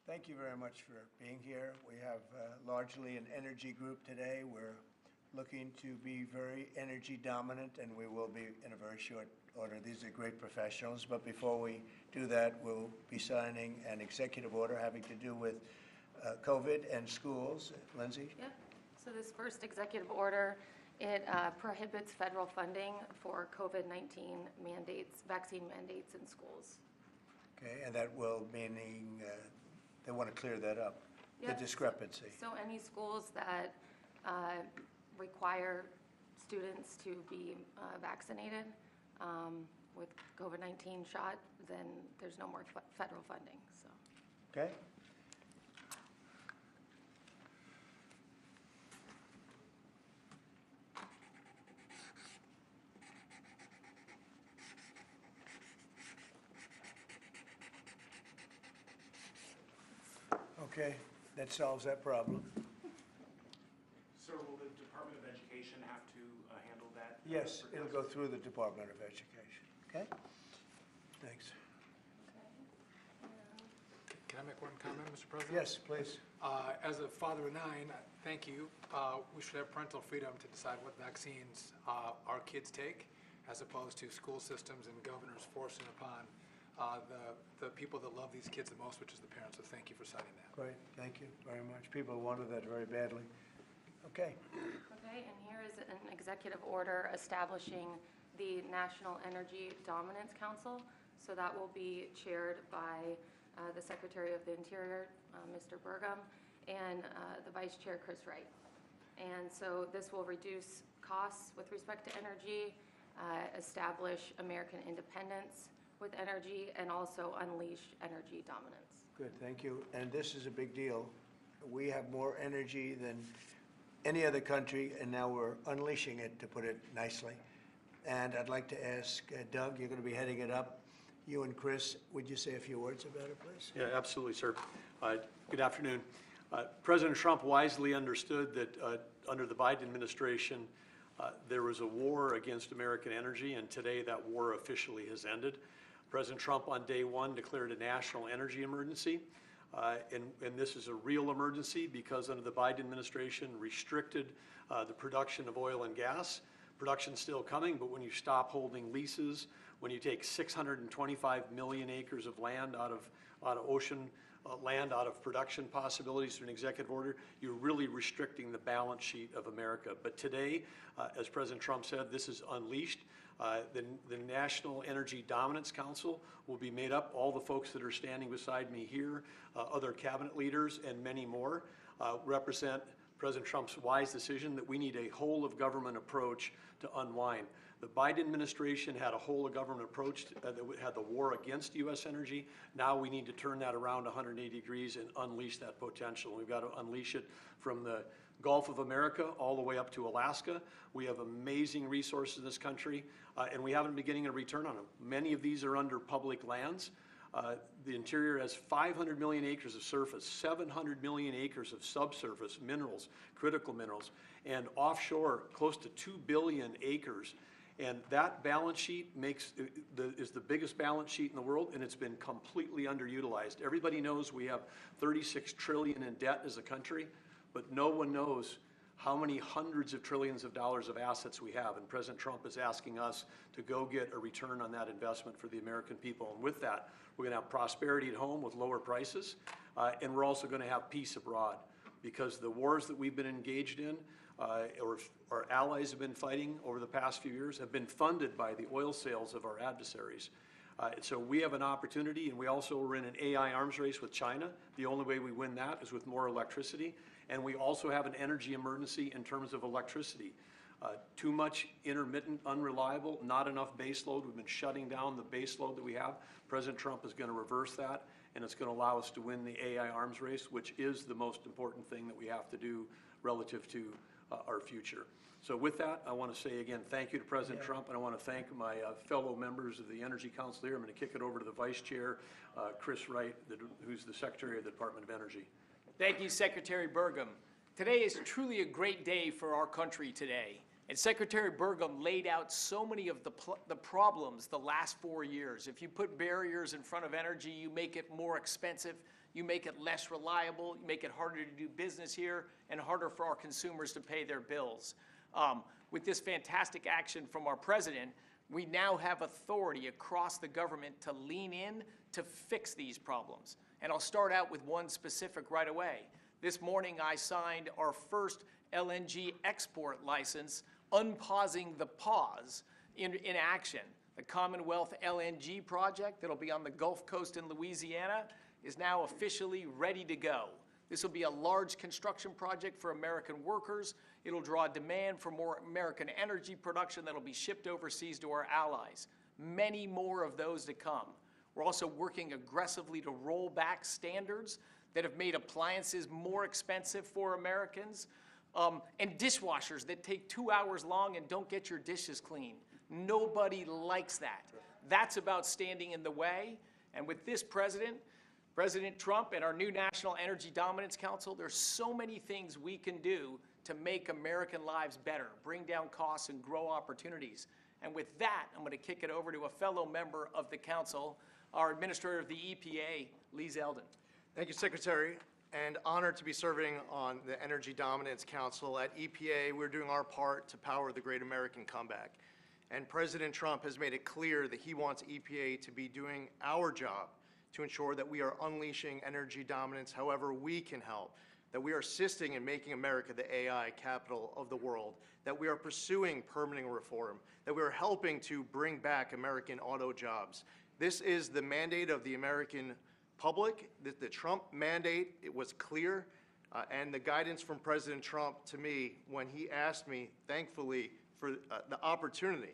Thank you very much for being here. We have largely an energy group today. We're looking to be very energy dominant, and we will be in a very short order. These are great professionals, but before we do that, we'll be signing an executive order having to do with COVID and schools. Lindsay? Yeah. So this first executive order, it prohibits federal funding for COVID-19 mandates, vaccine mandates in schools. Okay, and that will meaning they want to clear that up, Yep. the discrepancy. So any schools that require students to be vaccinated with COVID-19 shot, then there's no more federal funding. So. Okay. Okay, that solves that problem. Sir, will the Department of Education have to handle that? Yes, it'll go through the Department of Education. Okay? Thanks. Can I make one comment, Mr. President? Yes, please. As a father of 9, thank you. We should have parental freedom to decide what vaccines our kids take, as opposed to school systems and governors forcing upon the people that love these kids the most, which is the parents. So thank you for citing that. Great, thank you very much. People wanted that very badly. Okay. Okay, and here is an executive order establishing the National Energy Dominance Council. So that will be chaired by the Secretary of the Interior, Mr. Burgum, and the Vice Chair, Chris Wright. And so this will reduce costs with respect to energy, establish American independence with energy, and also unleash energy dominance. Good, thank you. And this is a big deal. We have more energy than any other country, and now we're unleashing it, to put it nicely. And I'd like to ask Doug, you're going to be heading it up. You and Chris, would you say a few words about it, please? Yeah, absolutely, sir. Good afternoon. President Trump wisely understood that under the Biden administration, there was a war against American energy, and today that war officially has ended. President Trump on day one declared a national energy emergency, and this is a real emergency because under the Biden administration restricted the production of oil and gas. Production's still coming, but when you stop holding leases, when you take 625 million acres of land out of ocean land, out of production possibilities through an executive order, you're really restricting the balance sheet of America. But today, as President Trump said, this is unleashed. The National Energy Dominance Council will be made up, all the folks that are standing beside me here, other cabinet leaders and many more, represent President Trump's wise decision that we need a whole of government approach to unwind. The Biden administration had a whole of government approach that had the war against U.S. energy. Now we need to turn that around 180 degrees and unleash that potential. We've got to unleash it from the Gulf of America all the way up to Alaska. We have amazing resources in this country, and we haven't been getting a return on them. Many of these are under public lands. The interior has 500 million acres of surface, 700 million acres of subsurface minerals, critical minerals, and offshore close to 2 billion acres. And that balance sheet is the biggest balance sheet in the world, and it's been completely underutilized. Everybody knows we have 36 trillion in debt as a country, but no one knows how many hundreds of trillions of dollars of assets we have. And President Trump is asking us to go get a return on that investment for the American people. And with that, we're going to have prosperity at home with lower prices, and we're also going to have peace abroad, because the wars that we've been engaged in, or our allies have been fighting over the past few years, have been funded by the oil sales of our adversaries. So we have an opportunity, and we also are in an AI arms race with China. The only way we win that is with more electricity. And we also have an energy emergency in terms of electricity. Too much intermittent, unreliable, not enough base load. We've been shutting down the base load that we have. President Trump is going to reverse that, and it's going to allow us to win the AI arms race, which is the most important thing that we have to do relative to our future. So with that, I want to say again, thank you to President Trump, and I want to thank my fellow members of the Energy Council here. I'm going to kick it over to the Vice Chair, Chris Wright, who's the Secretary of the Department of Energy. Thank you, Secretary Burgum. Today is truly a great day for our country today. And Secretary Burgum laid out so many of the problems the last 4 years. If you put barriers in front of energy, you make it more expensive, you make it less reliable, you make it harder to do business here, and harder for our consumers to pay their bills. With this fantastic action from our president, we now have authority across the government to lean in to fix these problems. And I'll start out with one specific right away. This morning I signed our first LNG export license, unpausing the pause in action. The Commonwealth LNG project that'll be on the Gulf Coast in Louisiana is now officially ready to go. This will be a large construction project for American workers. It'll draw demand for more American energy production that'll be shipped overseas to our allies. Many more of those to come. We're also working aggressively to roll back standards that have made appliances more expensive for Americans, and dishwashers that take 2 hours long and don't get your dishes clean. Nobody likes that. That's about standing in the way. And with this President Trump and our new National Energy Dominance Council, there's so many things we can do to make American lives better, bring down costs and grow opportunities. And with that, I'm going to kick it over to a fellow member of the council, our Administrator of the EPA, Lee Zeldin. Thank you, Secretary, and honored to be serving on the Energy Dominance Council. At EPA, we're doing our part to power the great American comeback. And President Trump has made it clear that he wants EPA to be doing our job to ensure that we are unleashing energy dominance however we can help, that we are assisting in making America the AI capital of the world, that we are pursuing permitting reform, that we are helping to bring back American auto jobs. This is the mandate of the American public. The Trump mandate, it was clear, and the guidance from President Trump to me when he asked me, thankfully, for the opportunity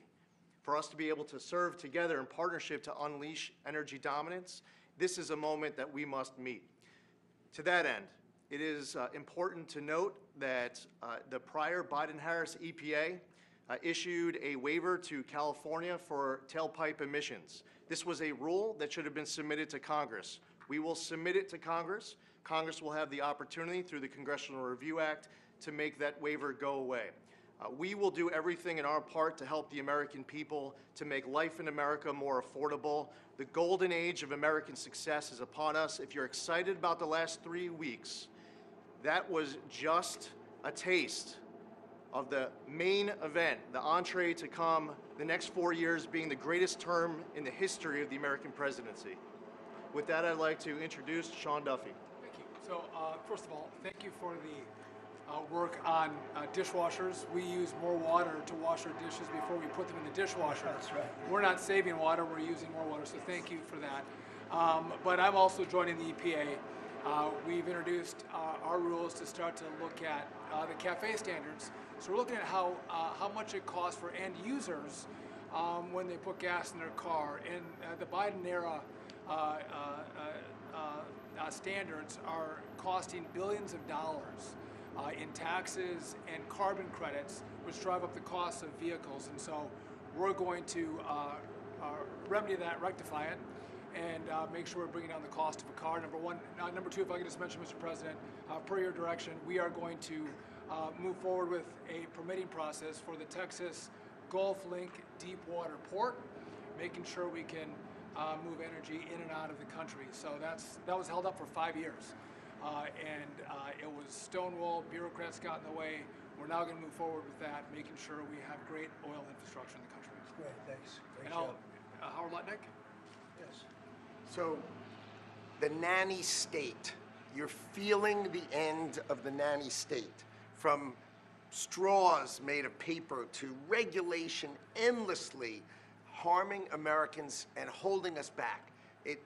for us to be able to serve together in partnership to unleash energy dominance. This is a moment that we must meet. To that end, it is important to note that the prior Biden-Harris EPA issued a waiver to California for tailpipe emissions. This was a rule that should have been submitted to Congress. We will submit it to Congress. Congress will have the opportunity through the Congressional Review Act to make that waiver go away. We will do everything in our part to help the American people to make life in America more affordable. The golden age of American success is upon us. If you're excited about the last 3 weeks, that was just a taste of the main event, the entree to come, the next 4 years being the greatest term in the history of the American presidency. With that, I'd like to introduce Sean Duffy. Thank you. So, first of all, thank you for the work on dishwashers. We use more water to wash our dishes before we put them in the dishwasher. That's right. We're not saving water, we're using more water, so thank you for that. But I'm also joining the EPA. We've introduced our rules to start to look at the CAFE standards. So we're looking at how much it costs for end users when they put gas in their car. And the Biden era standards are costing billions of dollars in taxes and carbon credits, which drive up the cost of vehicles. And so we're going to remedy that, rectify it, and make sure we're bringing down the cost of a car, number one. Number two, if I could just mention, Mr. President, per your direction, we are going to move forward with a permitting process for the Texas Gulf Link deep water port, making sure we can move energy in and out of the country. So that was held up for 5 years. And it was stonewalled, bureaucrats got in the way. We're now going to move forward with that, making sure we have great oil infrastructure in the country. Great, thanks. Great And job. Howard Lutnick? Yes. So, the nanny state, you're feeling the end of the nanny state, from straws made of paper to regulation endlessly harming Americans and holding us back.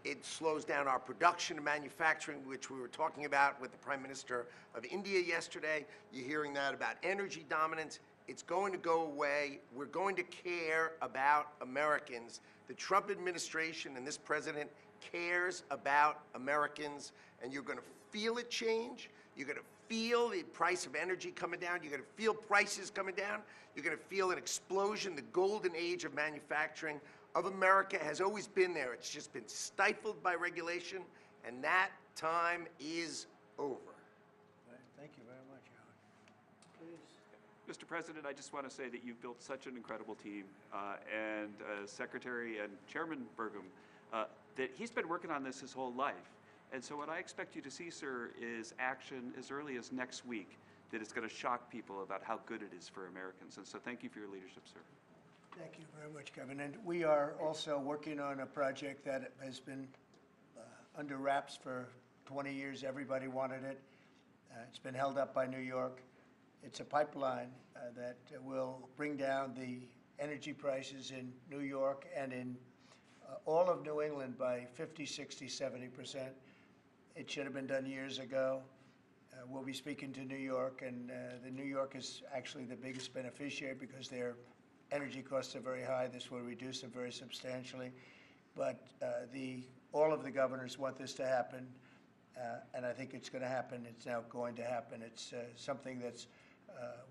It slows down our production and manufacturing, which we were talking about with the Prime Minister of India yesterday. You're hearing that about energy dominance. It's going to go away. We're going to care about Americans. The Trump administration and this president cares about Americans, and you're going to feel it change. You're going to feel the price of energy coming down. You're going to feel prices coming down. You're going to feel an explosion. The golden age of manufacturing of America has always been there. It's just been stifled by regulation, and that time is over. Thank you very much, Howard. Please. Mr. President, I just want to say that you've built such an incredible team, and Secretary and Chairman Burgum, that he's been working on this his whole life. And so what I expect you to see, sir, is action as early as next week that is going to shock people about how good it is for Americans. And so thank you for your leadership, sir. Thank you very much, Kevin. And we are also working on a project that has been under wraps for 20 years. Everybody wanted it. It's been held up by New York. It's a pipeline that will bring down the energy prices in New York and in all of New England by 50, 60, 70%. It should have been done years ago. We'll be speaking to New York, and New York is actually the biggest beneficiary because their energy costs are very high. This will reduce them very substantially. But all of the governors want this to happen, and I think it's going to happen. It's now going to happen. It's something that's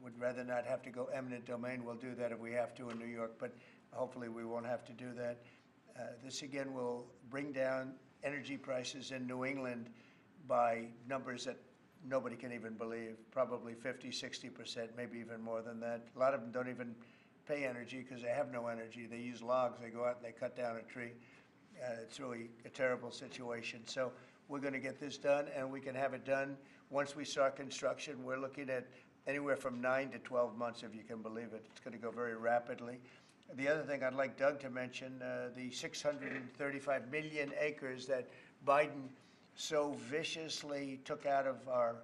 would rather not have to go eminent domain. We'll do that if we have to in New York, but hopefully we won't have to do that. This again will bring down energy prices in New England by numbers that nobody can even believe, probably 50, 60%, maybe even more than that. A lot of them don't even pay energy because they have no energy. They use logs. They go out and they cut down a tree. It's really a terrible situation. So we're going to get this done, and we can have it done once we start construction. We're looking at anywhere from 9 to 12 months, if you can believe it. It's going to go very rapidly. The other thing I'd like Doug to mention, the 635 million acres that Biden so viciously took out of our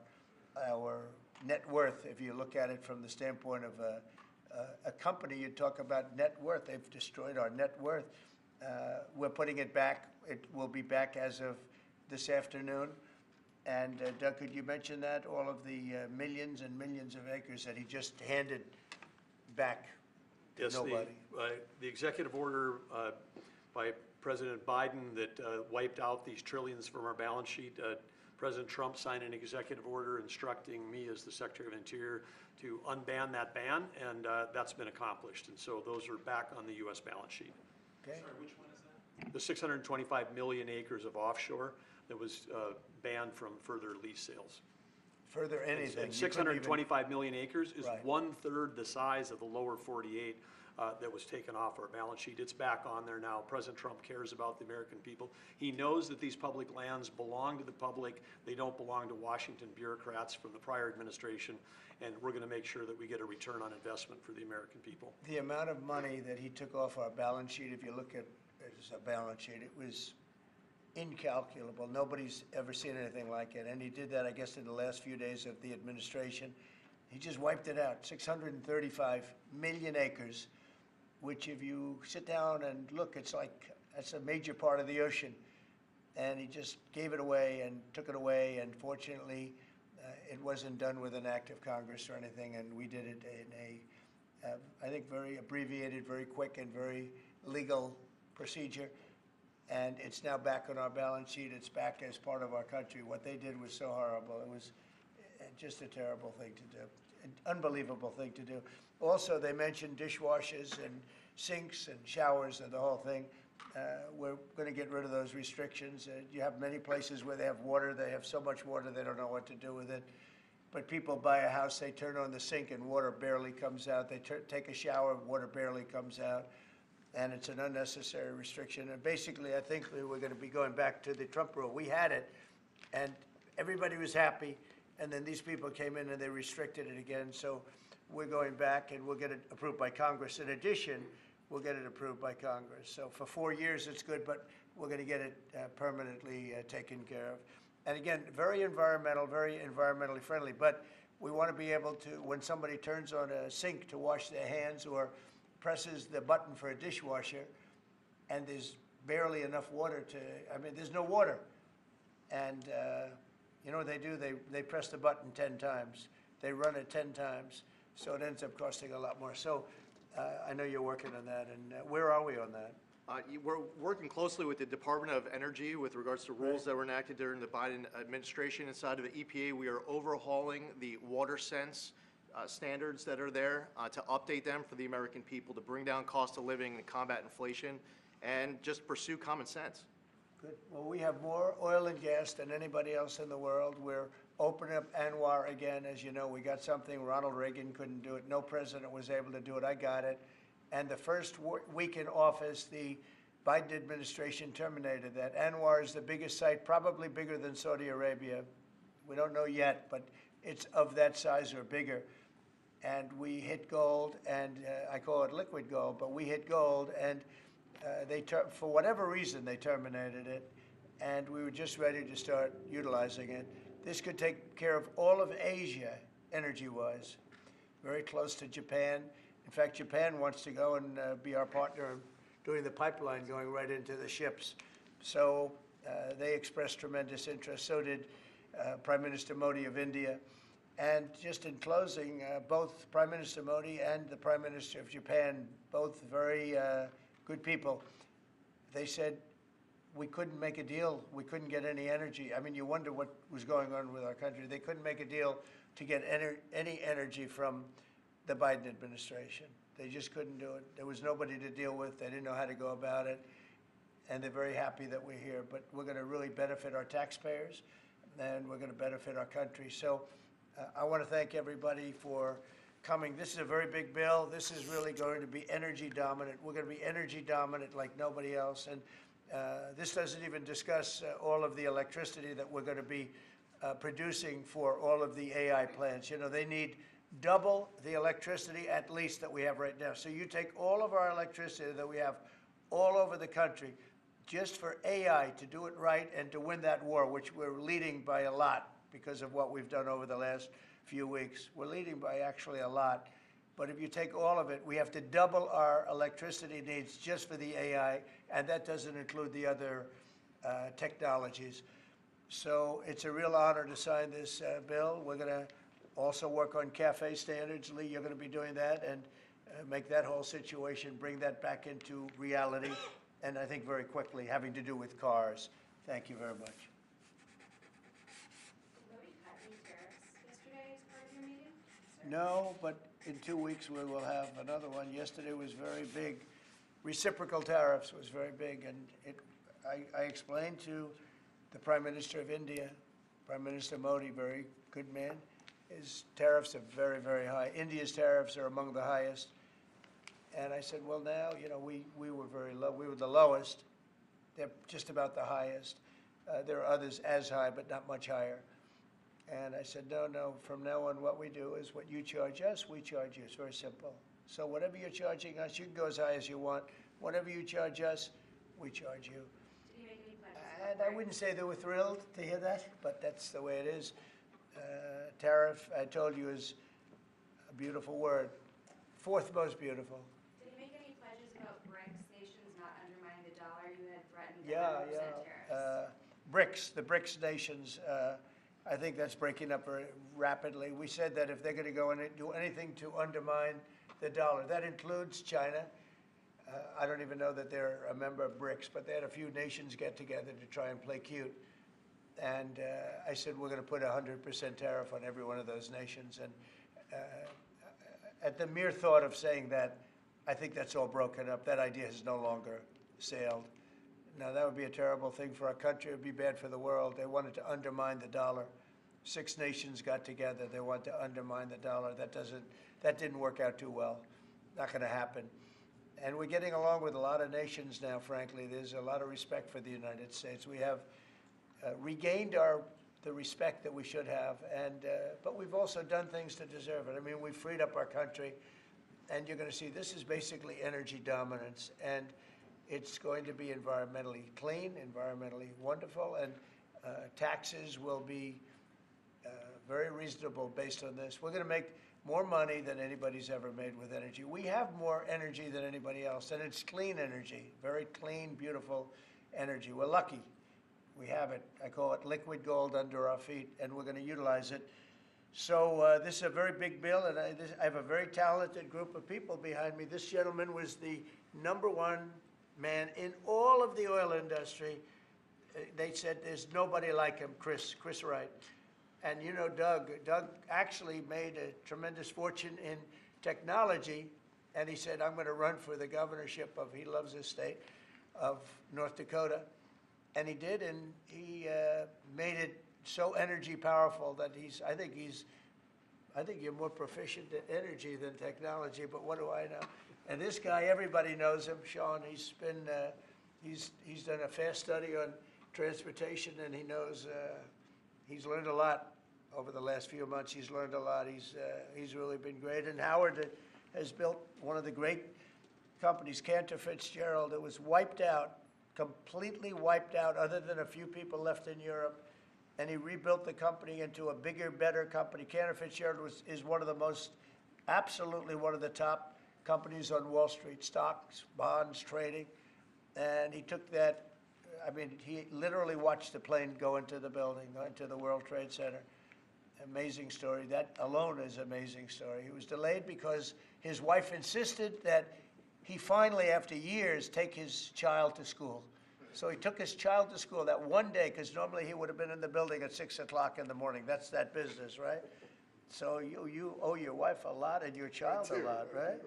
net worth. If you look at it from the standpoint of a company, you talk about net worth. They've destroyed our net worth. We're putting it back. It will be back as of this afternoon. And Doug, could you mention that? All of the millions and millions of acres that he just handed back to nobody. The executive order by President Biden that wiped out these trillions from our balance sheet. President Trump signed an executive order instructing me as the Secretary of Interior to unban that ban, and that's been accomplished. And so those are back on the U.S. balance sheet. Okay. Sorry, which one is that? The 625 million acres of offshore that was banned from further lease sales. Further anything. And You couldn't even- 625 million acres is Right. 1/3 the size of the lower 48 that was taken off our balance sheet. It's back on there now. President Trump cares about the American people. He knows that these public lands belong to the public. They don't belong to Washington bureaucrats from the prior administration, and we're going to make sure that we get a return on investment for the American people. The amount of money that he took off our balance sheet, if you look at it as a balance sheet, it was incalculable. Nobody's ever seen anything like it. And he did that, I guess, in the last few days of the administration. He just wiped it out. 635 million acres, which if you sit down and look, it's like, that's a major part of the ocean. And he just gave it away and took it away. And fortunately, it wasn't done with an act of Congress or anything. And we did it in a, I think, very abbreviated, very quick, and very legal procedure. And it's now back on our balance sheet. It's back as part of our country. What they did was so horrible. It was just a terrible thing to do, an unbelievable thing to do. Also, they mentioned dishwashers and sinks and showers and the whole thing. We're going to get rid of those restrictions. You have many places where they have water. They have so much water they don't know what to do with it. But people buy a house, they turn on the sink and water barely comes out. They take a shower, water barely comes out. And it's an unnecessary restriction. And basically, I think we're going to be going back to the Trump rule. We had it, and everybody was happy, and then these people came in and they restricted it again. So we're going back, and we'll get it approved by Congress. In addition, we'll get it approved by Congress. So for 4 years, it's good, but we're going to get it permanently taken care of. And again, very environmentally friendly. But we want to be able to, when somebody turns on a sink to wash their hands or presses the button for a dishwasher, and there's barely enough water to, I mean, there's no water. And you know what they do? They press the button 10 times. They run it 10 times. So it ends up costing a lot more. So I know you're working on that. And where are we on that? We're working closely with the Department of Energy with regards to rules that were enacted during the Biden administration. Inside of the EPA, we are overhauling the water sense standards that are there to update them for the American people, to bring down cost of living and combat inflation, and just pursue common sense. Good. Well, we have more oil and gas than anybody else in the world. We're opening up ANWR again. As you know, we got something Ronald Reagan couldn't do it. No president was able to do it. I got it. And the first week in office, the Biden administration terminated that. ANWR is the biggest site, probably bigger than Saudi Arabia. We don't know yet, but it's of that size or bigger. And we hit gold, and I call it liquid gold, but we hit gold, and for whatever reason, they terminated it, and we were just ready to start utilizing it. This could take care of all of Asia, energy-wise, very close to Japan. In fact, Japan wants to go and be our partner in doing the pipeline going right into the ships. So they expressed tremendous interest. So did Prime Minister Modi of India. And just in closing, both Prime Minister Modi and the Prime Minister of Japan, both very good people, they said we couldn't make a deal. We couldn't get any energy. I mean, you wonder what was going on with our country. They couldn't make a deal to get any energy from the Biden administration. They just couldn't do it. There was nobody to deal with. They didn't know how to go about it. And they're very happy that we're here. But we're going to really benefit our taxpayers, and we're going to benefit our country. So I want to thank everybody for coming. This is a very big bill. This is really going to be energy dominant. We're going to be energy dominant like nobody else. And this doesn't even discuss all of the electricity that we're going to be producing for all of the AI plants. You know, they need double the electricity at least that we have right now. So you take all of our electricity that we have all over the country just for AI to do it right and to win that war, which we're leading by a lot because of what we've done over the last few weeks. We're leading by actually a lot. But if you take all of it, we have to double our electricity needs just for the AI, and that doesn't include the other technologies. So it's a real honor to sign this bill. We're going to also work on CAFE standards. Lee, you're going to be doing that and make that whole situation, bring that back into reality, and I think very quickly, having to do with cars. Thank you very much. No, but in 2 weeks we will have another one. Yesterday was very big. Reciprocal tariffs was very big, and I explained to the Prime Minister of India, Prime Minister Modi, very good man, his tariffs are very, very high. India's tariffs are among the highest. And I said, well, now, you know, we were very low. We were the lowest. They're just about the highest. There are others as high, but not much higher. And I said, no, from now on what we do is what you charge us, we charge you. It's very simple. So whatever you're charging us, you can go as high as you want. Whatever you charge us, we charge you. Did you make any pledges? And I wouldn't say they were thrilled to hear that, but that's the way it is. Tariff, I told you, is a beautiful word. Fourth most beautiful. Did he make any pledges about BRICS nations not undermining the dollar? You had threatened Yeah. 100% tariffs. BRICS, the BRICS nations, I think that's breaking up very rapidly. We said that if they're going to go in and do anything to undermine the dollar, that includes China. I don't even know that they're a member of BRICS, but they had a few nations get together to try and play cute. And I said, we're going to put a 100% tariff on every one of those nations. And at the mere thought of saying that, I think that's all broken up. That idea has no longer sailed. Now, that would be a terrible thing for our country. It would be bad for the world. They wanted to undermine the dollar. 6 nations got together. They want to undermine the dollar. That didn't work out too well. Not going to happen. And we're getting along with a lot of nations now, frankly. There's a lot of respect for the United States. We have regained the respect that we should have, but we've also done things to deserve it. I mean, we've freed up our country, and you're going to see this is basically energy dominance, and it's going to be environmentally clean, environmentally wonderful, and taxes will be very reasonable based on this. We're going to make more money than anybody's ever made with energy. We have more energy than anybody else, and it's clean energy, very clean, beautiful energy. We're lucky. We have it. I call it liquid gold under our feet, and we're going to utilize it. So this is a very big bill, and I have a very talented group of people behind me. This gentleman was the #1 man in all of the oil industry. They said there's nobody like him, Chris Wright. And you know Doug actually made a tremendous fortune in technology, and he said, I'm going to run for the governorship of, he loves his state, of North Dakota. And he did, and he made it so energy powerful that I think you're more proficient at energy than technology, but what do I know? And this guy, everybody knows him, Sean. He's done a fast study on transportation, and he knows, he's learned a lot over the last few months. He's learned a lot. He's really been great. And Howard has built one of the great companies, Cantor Fitzgerald. It was wiped out, completely wiped out, other than a few people left in Europe. And he rebuilt the company into a bigger, better company. Cantor Fitzgerald is one of the most, absolutely one of the top companies on Wall Street, stocks, bonds, trading. And he took that, I mean, he literally watched the plane go into the building, into the World Trade Center. Amazing story. That alone is an amazing story. He was delayed because his wife insisted that he finally, after years, take his child to school. So he took his child to school that one day, because normally he would have been in the building at 6 o'clock in the morning. That's that business, right? So you owe your wife a lot and your child a lot, right?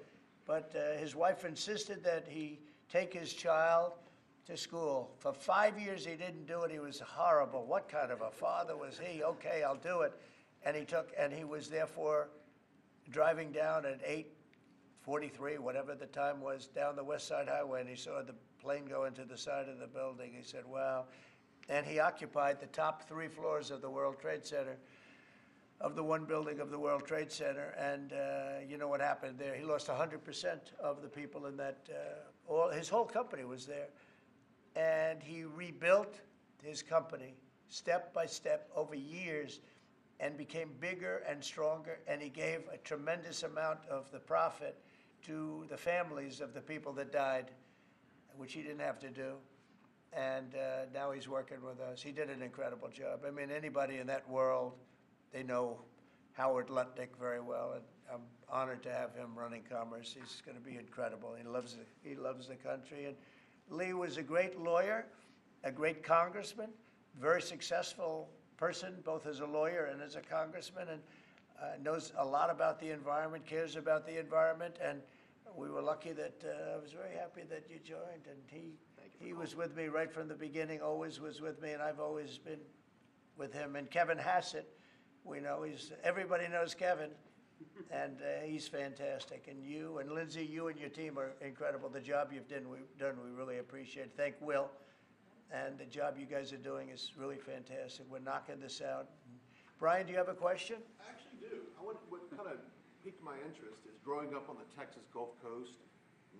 But his wife insisted that he take his child to school. For 5 years he didn't do it. He was horrible. What kind of a father was he? Okay, I'll do it. And he was therefore driving down at 8:43, whatever the time was, down the West Side Highway, and he saw the plane go into the side of the building. He said, wow. And he occupied the top 3 floors of the World Trade Center, of the one building of the World Trade Center. And you know what happened there? He lost 100% of the people in that, his whole company was there. And he rebuilt his company step by step over years and became bigger and stronger. And he gave a tremendous amount of the profit to the families of the people that died, which he didn't have to do. And now he's working with us. He did an incredible job. I mean, anybody in that world, they know Howard Lutnick very well, and I'm honored to have him running commerce. He's going to be incredible. He loves the country. And Lee was a great lawyer, a great congressman, very successful person, both as a lawyer and as a congressman, and knows a lot about the environment, cares about the environment. And we were lucky that I was very happy that you joined. And he was with me right from the beginning, always was with me, and I've always been with him. And Kevin Hassett, we know everybody knows Kevin, and he's fantastic. And you and Lindsay, you and your team are incredible. The job you've done, we really appreciate it. Thank Will. And the job you guys are doing is really fantastic. We're knocking this out. Brian, do you have a question? I actually do. What kind of piqued my interest is growing up on the Texas Gulf Coast,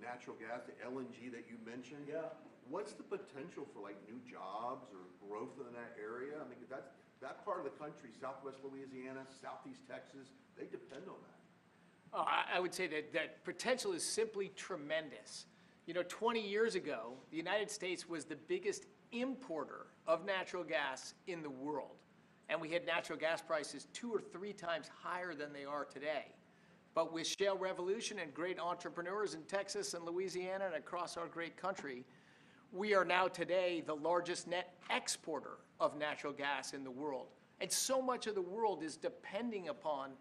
natural gas, the LNG that you mentioned. Yeah. What's the potential for like new jobs or growth in that area? I mean, that part of the country, Southwest Louisiana, Southeast Texas, they depend on that. I would say that potential is simply tremendous. You know, 20 years ago, the United States was the biggest importer of natural gas in the world. And we had natural gas prices 2 or 3 times higher than they are today. But with shale revolution and great entrepreneurs in Texas and Louisiana and across our great country, we are now today the largest net exporter of natural gas in the world. And so much of the world is depending upon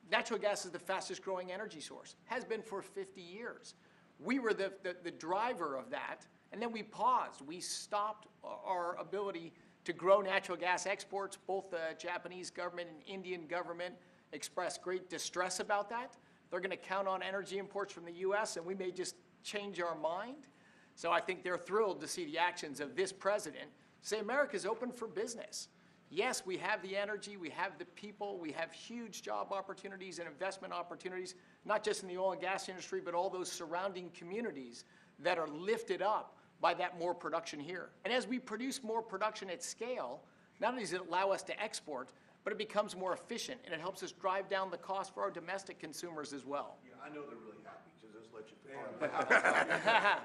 natural gas is the fastest growing energy source, has been for 50 years. We were the driver of that, and then we paused. We stopped our ability to grow natural gas exports. Both the Japanese government and Indian government expressed great distress about that. They're going to count on energy imports from the U.S., and we may just change our mind. So I think they're thrilled to see the actions of this president say America's open for business. Yes, we have the energy, we have the people, we have huge job opportunities and investment opportunities, not just in the oil and gas industry, but all those surrounding communities that are lifted up by that more production here. And as we produce more production at scale, not only does it allow us to export, but it becomes more efficient, and it helps us drive down the cost for our domestic consumers as well. Yeah, I know they're really happy, so just let you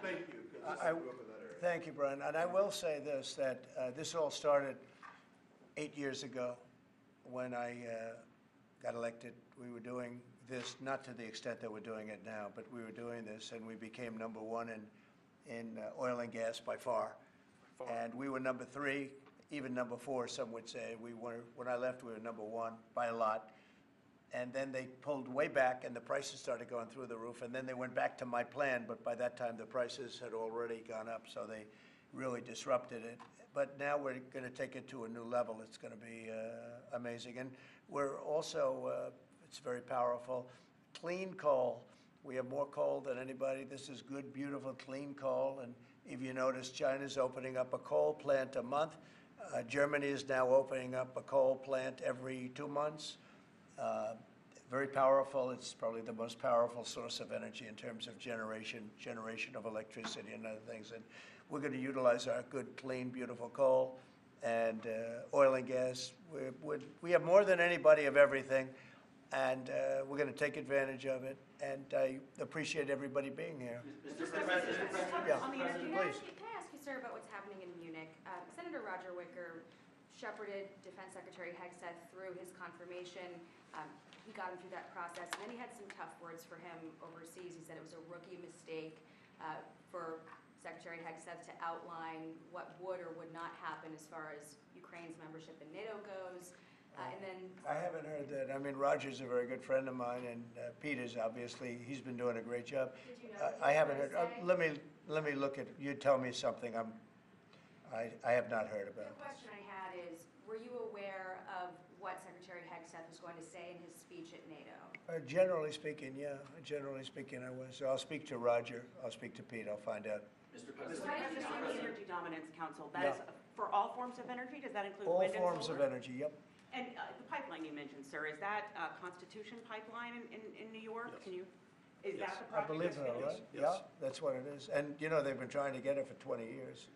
Thank you, because I grew up in that area. Thank you, Brian. And I will say this, that this all started 8 years ago when I got elected. We were doing this, not to the extent that we're doing it now, but we were doing this, and we became number 1 in oil and gas by far. And we were number 3, even number 4, some would say. When I left, we were number 1 by a lot. And then they pulled way back, and the prices started going through the roof. And then they went back to my plan, but by that time the prices had already gone up, so they really disrupted it. but now we're going to take it to a new level. It's going to be amazing. And we're also, it's very powerful, clean coal. We have more coal than anybody. This is good, beautiful, clean coal. And if you notice, China's opening up a coal plant a month. Germany is now opening up a coal plant every 2 months. Very powerful. It's probably the most powerful source of energy in terms of generation of electricity and other things. And we're going to utilize our good, clean, beautiful coal and oil and gas. We have more than anybody of everything, and we're going to take advantage of it. And I appreciate everybody being here. Yeah, On the energy, please. can I ask you, sir, about what's happening in Munich? Senator Roger Wicker shepherded Defense Secretary Hegseth through his confirmation. He got him through that process, and then he had some tough words for him overseas. He said it was a rookie mistake for Secretary Hegseth to outline what would or would not happen as far as Ukraine's membership in NATO goes. And then I haven't heard that. I mean, Roger's a very good friend of mine, and Peter's obviously, he's been doing a great job. Did you know what I he haven't was heard. gonna Let me look at. You tell me something. I have not heard about The this. question I had is, were you aware of what Secretary Hegseth was going to say in his speech at NATO? Generally speaking, yeah. Generally speaking, I was. So I'll speak to Roger. I'll speak to Pete. I'll find out. Mr. Why President, did you Mr. not President. hear? Energy Dominance Council, that Yeah. is for all forms of energy? Does that include All wind and solar? forms of energy. Yep. And the pipeline you mentioned, sir, is that Constitution Pipeline in New York? Yes. Can you, is that the I project? believe that's so, finished? right? Yes. Yeah, that's what it is. And, you know, they've been trying to get it for 20 years.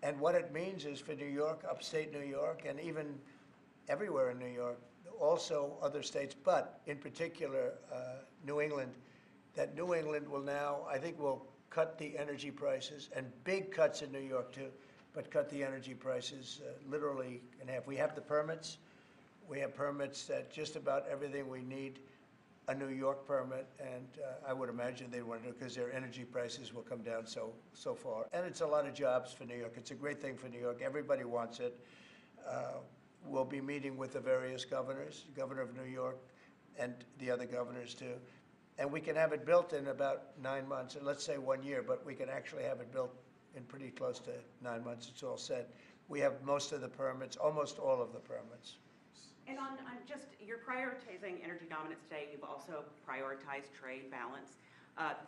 And what it means is for New York, upstate New York, and even everywhere in New York, also other states, but in particular New England, that New England will now, I think, will cut the energy prices, and big cuts in New York too, but cut the energy prices literally in half. We have the permits. We have permits that just about everything we need a New York permit, and I would imagine they want to do because their energy prices will come down so far. And it's a lot of jobs for New York. It's a great thing for New York. Everybody wants it. We'll be meeting with the various governors, Governor of New York, and the other governors too. And we can have it built in about 9 months, and let's say 1 year, but we can actually have it built in pretty close to 9 months. It's all set. We have most of the permits, almost all of the permits. And on just, you're prioritizing energy dominance today. You've also prioritized trade balance.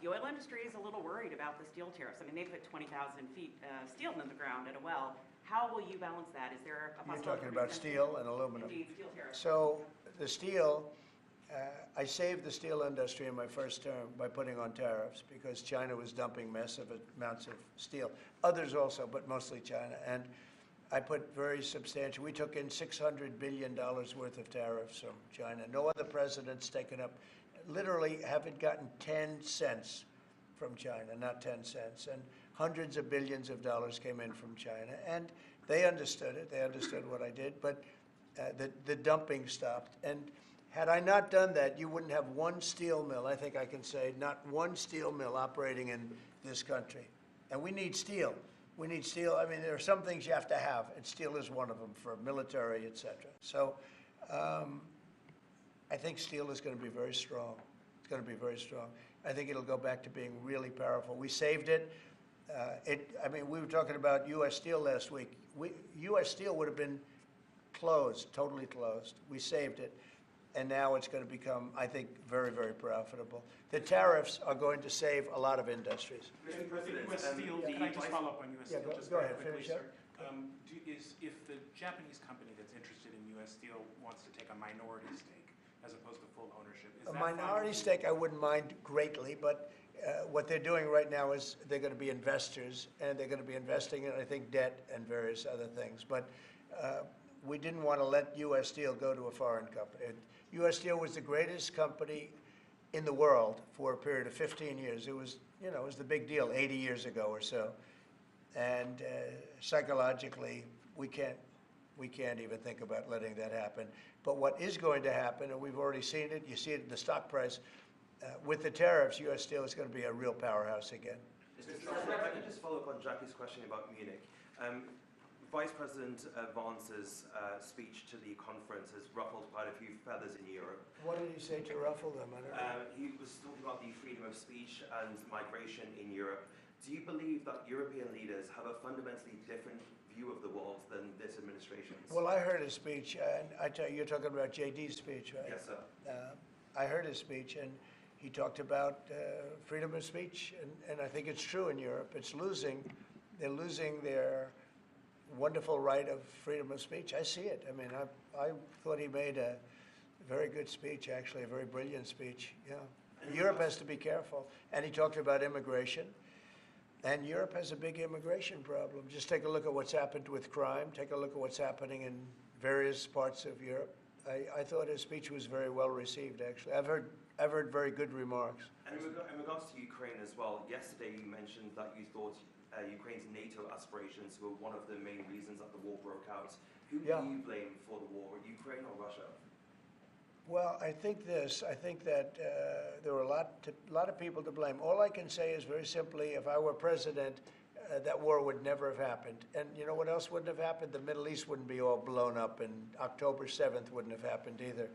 The oil industry is a little worried about the steel tariffs. I mean, they put 20,000 feet steel in the ground at a well. How will you balance that? Is there a possibility? You're talking about steel and aluminum. Indeed, steel tariffs. So the steel, I saved the steel industry in my first term by putting on tariffs because China was dumping massive amounts of steel. Others also, but mostly China. And I put very substantial, we took in $600 billion worth of tariffs from China. No other president's taken up, literally haven't gotten 10 cents from China, not 10 cents. And hundreds of billions of dollars came in from China. And they understood it. They understood what I did. But the dumping stopped. And had I not done that, you wouldn't have one steel mill, I think I can say, not one steel mill operating in this country. And we need steel. We need steel. I mean, there are some things you have to have, and steel is one of them for military, et cetera. So I think steel is going to be very strong. It's going to be very strong. I think it'll go back to being really powerful. We saved it. I mean, we were talking about U.S. Steel last week. U.S. Steel would have been closed, totally closed. We saved it. And now it's going to become, I think, very, very profitable. The tariffs are going to save a lot of industries. Mr. President, U.S. Steel, can I just follow up on U.S. Yeah, Steel just go very ahead, quickly, finish sir? up. If the Japanese company that's interested in U.S. Steel wants to take a minority stake as opposed to full ownership, is A that fine? minority stake I wouldn't mind greatly, but what they're doing right now is they're going to be investors, and they're going to be investing in, I think, debt and various other things. But we didn't want to let U.S. Steel go to a foreign company. U.S. Steel was the greatest company in the world for a period of 15 years. It was, you know, it was the big deal 80 years ago or so. And psychologically, we can't even think about letting that happen. But what is going to happen, and we've already seen it, you see it in the stock price, with the tariffs, U.S. Steel is going to be a real powerhouse again. Mr. President, if I could just follow up on Jackie's question about Munich. Vice President Vance's speech to the conference has ruffled quite a few feathers in Europe. What did he say to ruffle them? I don't know. He was talking about the freedom of speech and migration in Europe. Do you believe that European leaders have a fundamentally different view of the world than this administration's? Well, I heard his speech, and I tell you, you're talking about JD's speech, right? Yes, sir. I heard his speech, and he talked about freedom of speech, and I think it's true in Europe. They're losing their wonderful right of freedom of speech. I see it. I mean, I thought he made a very good speech, actually, a very brilliant speech, yeah. Europe has to be careful. And he talked about immigration. And Europe has a big immigration problem. Just take a look at what's happened with crime. Take a look at what's happening in various parts of Europe. I thought his speech was very well received, actually. I've heard very good remarks. And in regards to Ukraine as well, yesterday you mentioned that you thought Ukraine's NATO aspirations were one of the main reasons that the war broke out. Who do you blame for the war, Ukraine or Russia? Well, I think that there were a lot of people to blame. All I can say is very simply, if I were president, that war would never have happened. And you know what else wouldn't have happened? The Middle East wouldn't be all blown up, and October 7th wouldn't have happened either.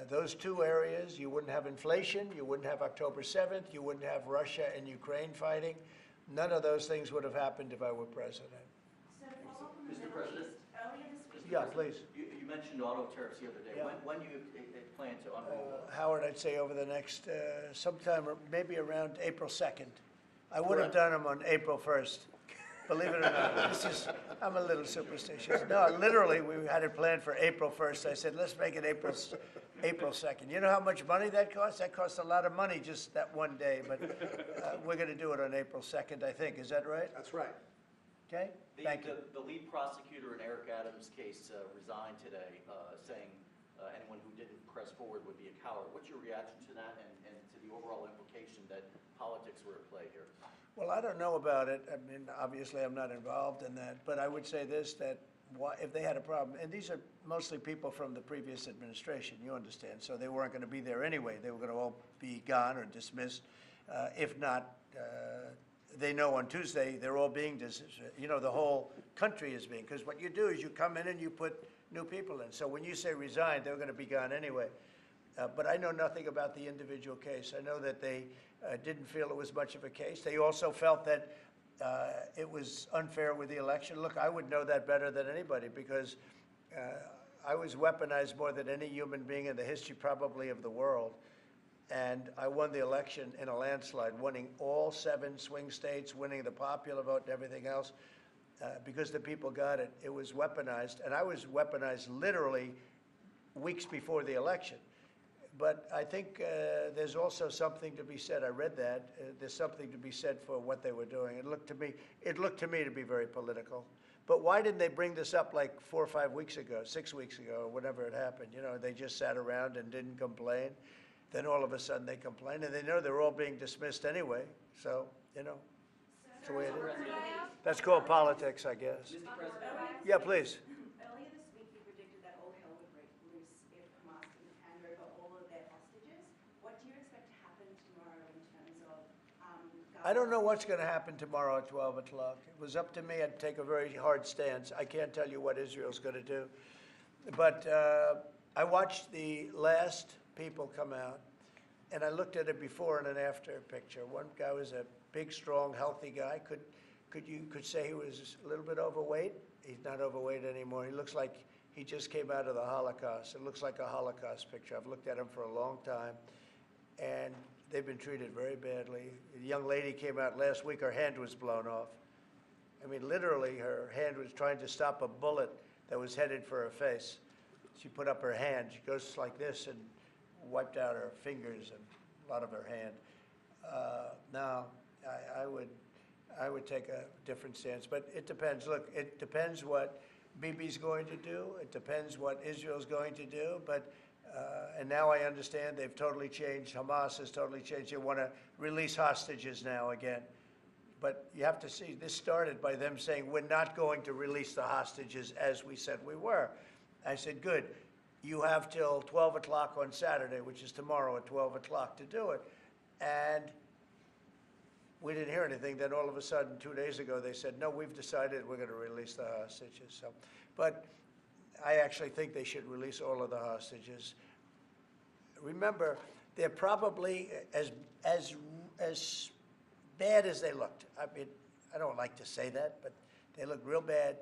Those two areas, you wouldn't have inflation, you wouldn't have October 7th, you wouldn't have Russia and Ukraine fighting. None of those things would have happened if I were president. So to follow up on the Mr. Middle President? East, earlier this week. Yeah, please. You mentioned auto tariffs the other day. Yeah. When do you plan to unroll? Howard, I'd say over the next, sometime, maybe around April 2nd. I would have done them on April 1st, believe it or not. I'm a little superstitious. No, literally, we had it planned for April 1st. I said, let's make it April 2nd. You know how much money that costs? That costs a lot of money just that one day, but we're going to do it on April 2nd, I think. Is that right? That's right. Okay? Thank you. The lead prosecutor in Eric Adams' case resigned today, saying anyone who didn't press forward would be a coward. What's your reaction to that and to the overall implication that politics were at play here? Well, I don't know about it. I mean, obviously, I'm not involved in that. But I would say this, that if they had a problem, and these are mostly people from the previous administration, you understand, so they weren't going to be there anyway. They were going to all be gone or dismissed. If not, they know on Tuesday they're all being dismissed. You know, the whole country is being, because what you do is you come in and you put new people in. So when you say resign, they're going to be gone anyway. But I know nothing about the individual case. I know that they didn't feel it was much of a case. They also felt that it was unfair with the election. Look, I would know that better than anybody because I was weaponized more than any human being in the history probably of the world. And I won the election in a landslide, winning all 7 swing states, winning the popular vote and everything else because the people got it. It was weaponized, and I was weaponized literally weeks before the election. But I think there's also something to be said. I read that. There's something to be said for what they were doing. It looked to me to be very political. But why didn't they bring this up like 4 or 5 weeks ago, 6 weeks ago, or whenever it happened? You know, they just sat around and didn't complain. Then all of a sudden they complain, and they know they're all being dismissed anyway. So, you know, that's the way it is. That's called politics, I guess. Mr. President? Yeah, please. Earlier this week, you predicted that all hell would break loose if Hamas didn't hand over all of their hostages. What do you expect to happen tomorrow in terms of I don't know what's going to happen tomorrow at 12 o'clock. It was up to me. I'd take a very hard stance. I can't tell you what Israel's going to do. But I watched the last people come out, and I looked at a before and an after picture. One guy was a big, strong, healthy guy. You could say he was a little bit overweight. He's not overweight anymore. He looks like he just came out of the Holocaust. It looks like a Holocaust picture. I've looked at him for a long time, and they've been treated very badly. The young lady came out last week. Her hand was blown off. I mean, literally, her hand was trying to stop a bullet that was headed for her face. She put up her hand. She goes like this and wiped out her fingers and a lot of her hand. Now, I would take a different stance, but it depends. Look, it depends what Bibi's going to do. It depends what Israel's going to do. But and now I understand they've totally changed. Hamas has totally changed. They want to release hostages now again. But you have to see, this started by them saying, we're not going to release the hostages as we said we were. I said, good. You have till 12 o'clock on Saturday, which is tomorrow at 12 o'clock to do it. And we didn't hear anything. Then all of a sudden, 2 days ago, they said, no, we've decided we're going to release the hostages. So, but I actually think they should release all of the hostages. Remember, they're probably as bad as they looked. I mean, I don't like to say that, but they looked real bad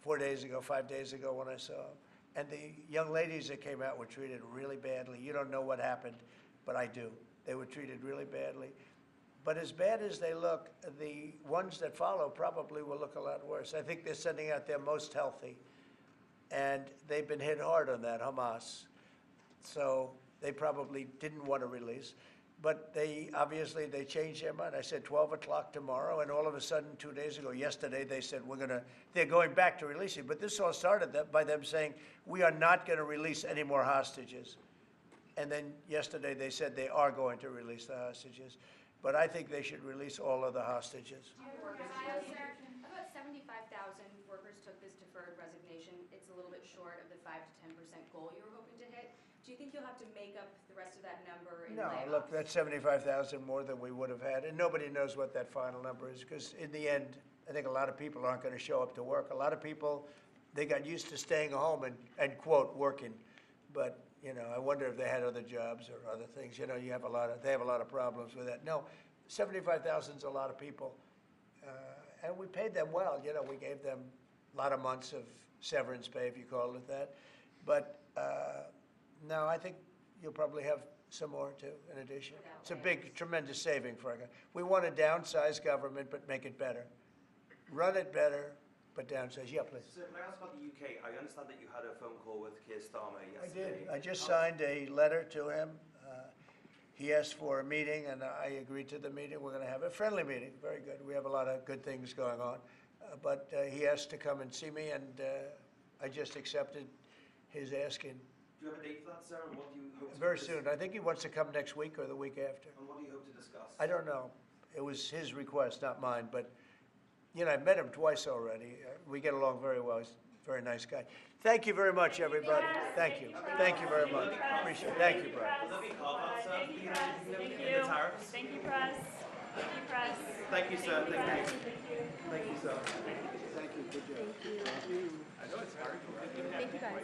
4 days ago, 5 days ago when I saw them. And the young ladies that came out were treated really badly. You don't know what happened, but I do. They were treated really badly. But as bad as they look, the ones that follow probably will look a lot worse. I think they're sending out their most healthy. And they've been hit hard on that, Hamas. So they probably didn't want to release. But obviously they changed their mind. I said 12 o'clock tomorrow, and all of a sudden 2 days ago, yesterday, they said they're going back to releasing. But this all started by them saying, we are not going to release any more hostages. And then yesterday they said they are going to release the hostages. But I think they should release all of the hostages. About 75,000 workers took this deferred resignation. It's a little bit short of the 5 to 10% goal you were hoping to hit. Do you think you'll have to make up the rest of that number in layoffs? No, look, that's 75,000 more than we would have had, and nobody knows what that final number is, because in the end, I think a lot of people aren't going to show up to work. A lot of people, they got used to staying home and quote, working. But, you know, I wonder if they had other jobs or other things. You know, they have a lot of problems with that. No, 75,000 is a lot of people. And we paid them well. You know, we gave them a lot of months of severance pay, if you call it that. But no, I think you'll probably have some more too, in addition. It's a big, tremendous saving for our government. We want to downsize government, but make it better. Run it better, but downsize. Yeah, please. So can I ask about the UK? I understand that you had a phone call with Keir Starmer yesterday. I did. I just signed a letter to him. He asked for a meeting, and I agreed to the meeting. We're going to have a friendly meeting. Very good. We have a lot of good things going on. But he asked to come and see me, and I just accepted his asking. Do you have a date for that, sir? And what do you hope to Very soon. I think he wants to come next week or the week after. And what do you hope to discuss? I don't know. It was his request, not mine. But, you know, I've met him twice already. We get along very well. He's a very nice guy. Thank you very much, everybody. Thank you. Thank you very much. Appreciate it. Thank you, Brian. Will there be carve-outs, sir? Thank you, press. Thank In you. the tariffs? Thank you, press. Thank you, press. Thank you, sir. Thank you. Thank you, sir. Thank you. Good job. Thank you. I know it's hard. Thank you, guys.